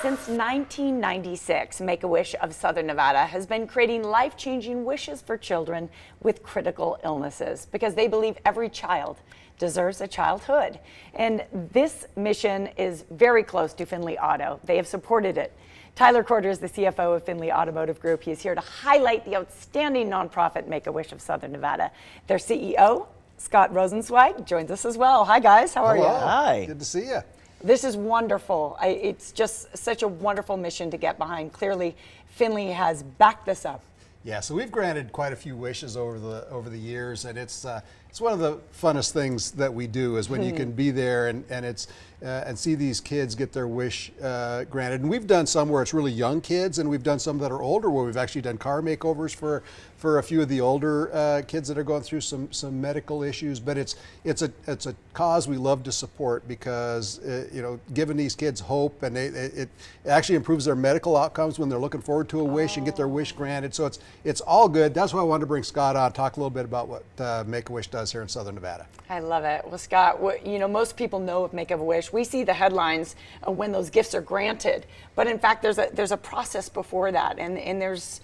Since 1996, Make-A-Wish of Southern Nevada has been creating life-changing wishes for children with critical illnesses because they believe every child deserves a childhood. And this mission is very close to Findlay Auto. They have supported it. Tyler Corder is the CFO of Findlay Automotive Group. He is here to highlight the outstanding nonprofit Make-A-Wish of Southern Nevada. Their CEO, Scott Rosenzweig, joins us as well. Hi, guys. How are you? Hi. Good to see you. This is wonderful. It's just such a wonderful mission to get behind. Clearly, Findlay has backed this up. Yeah, so we've granted quite a few wishes over the years, and it's one of the funnest things that we do is when you can be there and see these kids get their wish granted. And we've done some where it's really young kids, and we've done some that are older where we've actually done car makeovers for a few of the older kids that are going through some medical issues. But it's a cause we love to support because giving these kids hope, and it actually improves their medical outcomes when they're looking forward to a wish and get their wish granted. So it's all good. That's why I wanted to bring Scott on, talk a little bit about what Make-A-Wish does here in Southern Nevada. I love it. Well, Scott, most people know of Make-A-Wish. We see the headlines when those gifts are granted, but in fact, there's a process before that, and there's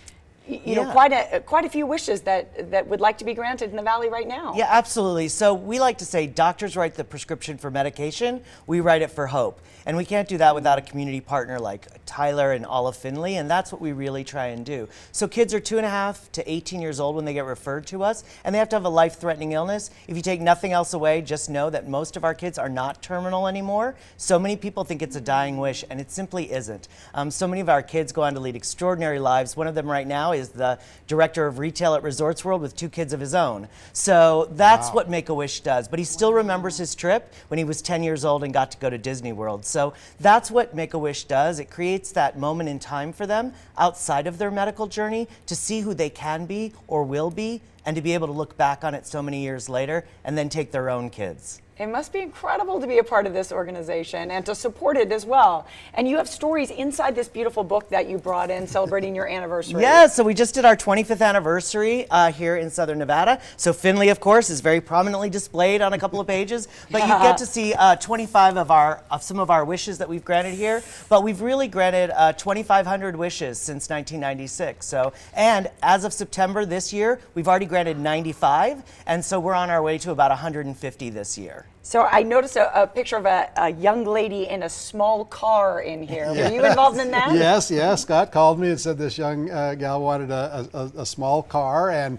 quite a few wishes that would like to be granted in the Valley right now. Yeah, absolutely. So we like to say doctors write the prescription for medication, we write it for hope. And we can't do that without a community partner like Tyler and all of Findlay, and that's what we really try and do. So kids are 2.5 to 18 years old when they get referred to us, and they have to have a life-threatening illness. If you take nothing else away, just know that most of our kids are not terminal anymore. So many people think it's a dying wish, and it simply isn't. So many of our kids go on to lead extraordinary lives. One of them right now is the director of retail at Resorts World with 2 kids of his own. So that's what Make-A-Wish does. But he still remembers his trip when he was 10 years old and got to go to Disney World. So that's what Make-A-Wish does. It creates that moment in time for them outside of their medical journey to see who they can be or will be, and to be able to look back on it so many years later and then take their own kids. It must be incredible to be a part of this organization and to support it as well. And you have stories inside this beautiful book that you brought in celebrating your anniversary. Yeah, so we just did our 25th anniversary here in Southern Nevada. So Findlay, of course, is very prominently displayed on a couple of pages. But you get to see 25 of some of our wishes that we've granted here. But we've really granted 2,500 wishes since 1996. So, and as of September this year, we've already granted 95. And so we're on our way to about 150 this year. So I noticed a picture of a young lady in a small car in here. Were you involved in that? Yes. Scott called me and said this young gal wanted a small car, and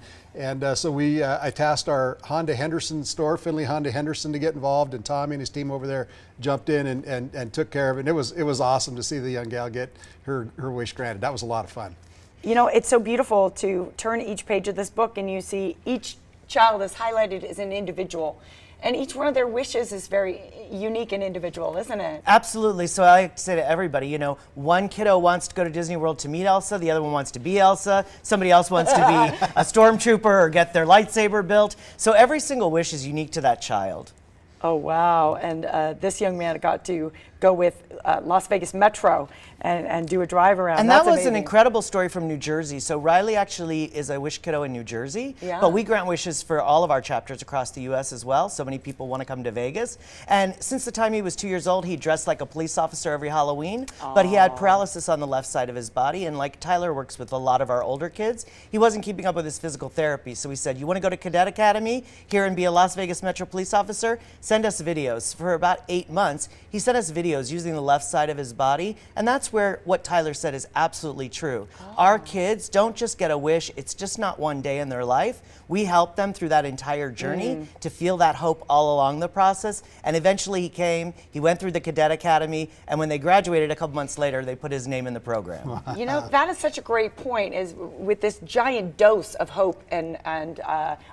so I tasked our Honda Henderson store, Findlay Honda Henderson, to get involved, and Tommy and his team over there jumped in and took care of it. And it was awesome to see the young gal get her wish granted. That was a lot of fun. It's so beautiful to turn each page of this book and you see each child is highlighted as an individual. And each one of their wishes is very unique and individual, isn't it? Absolutely. So I like to say to everybody, one kiddo wants to go to Disney World to meet Elsa, the other one wants to be Elsa, somebody else wants to be a stormtrooper or get their lightsaber built. So every single wish is unique to that child. Oh, wow. And this young man got to go with Las Vegas Metro and do a drive around. And That's that was amazing. an incredible story from New Jersey. So Riley actually is a wish kiddo in New Jersey, but we grant wishes for all of our chapters across the U.S. as well. So many people want to come to Vegas. And since the time he was 2 years old, he dressed like a police officer every Halloween, but he had paralysis on the left side of his body. And like Tyler works with a lot of our older kids, he wasn't keeping up with his physical therapy. So we said, you want to go to Cadet Academy here and be a Las Vegas Metro police officer? Send us videos. For about 8 months, he sent us videos using the left side of his body. And that's where what Tyler said is absolutely true. Our kids don't just get a wish. It's just not one day in their life. We help them through that entire journey to feel that hope all along the process. And eventually he went through the Cadet Academy, and when they graduated a couple months later, they put his name in the program. That is such a great point, is with this giant dose of hope and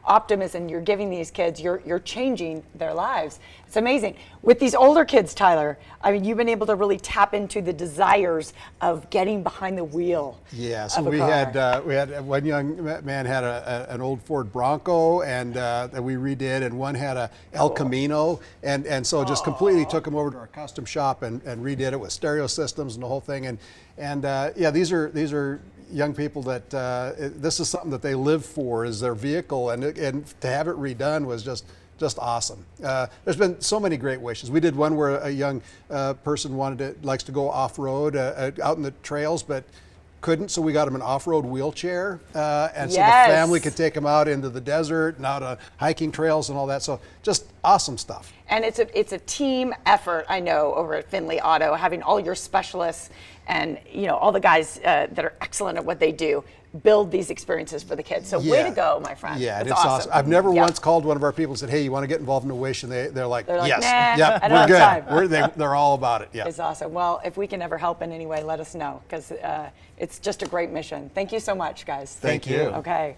optimism you're giving these kids, you're changing their lives. It's amazing. With these older kids, Tyler, I mean, you've been able to really tap into the desires of getting behind the wheel. Yeah, so we had one young man had an old Ford Bronco, and that we redid, and one had a El Camino, and so just completely took him over to our custom shop and redid it with stereo systems and the whole thing. And these are young people that this is something that they live for, is their vehicle, and to have it redone was just just awesome. There's been so many great wishes. We did one where a young person likes to go off-road out in the trails, but couldn't, so we got him an off-road wheelchair, and so the family could take him out into the desert and out on hiking trails and all that. So just awesome stuff. And it's a team effort, I know, over at Findlay Auto, having all your specialists and all the guys that are excellent at what they do build these experiences for the kids. So way to go, my friend. Yeah, it's awesome. I've never once called one of our people and said, "Hey, you want to get involved in a wish?" And they're like, "Yes, nah, yep, I don't we're have good." time. They're all about it. Yeah, it's awesome. Well, if we can ever help in any way, let us know, because it's just a great mission. Thank you so much, guys. Thank you. Okay.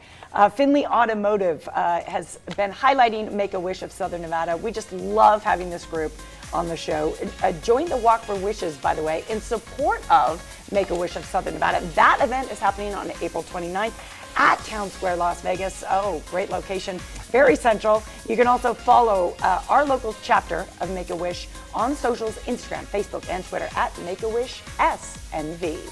Findlay Automotive has been highlighting Make-A-Wish of Southern Nevada. We just love having this group on the show. Join the Walk for Wishes, by the way, in support of Make-A-Wish of Southern Nevada. That event is happening on April 29th at Town Square, Las Vegas. Oh, great location, very central. You can also follow our local chapter of Make-A-Wish on socials, Instagram, Facebook, and Twitter at Make-A-Wish SNV.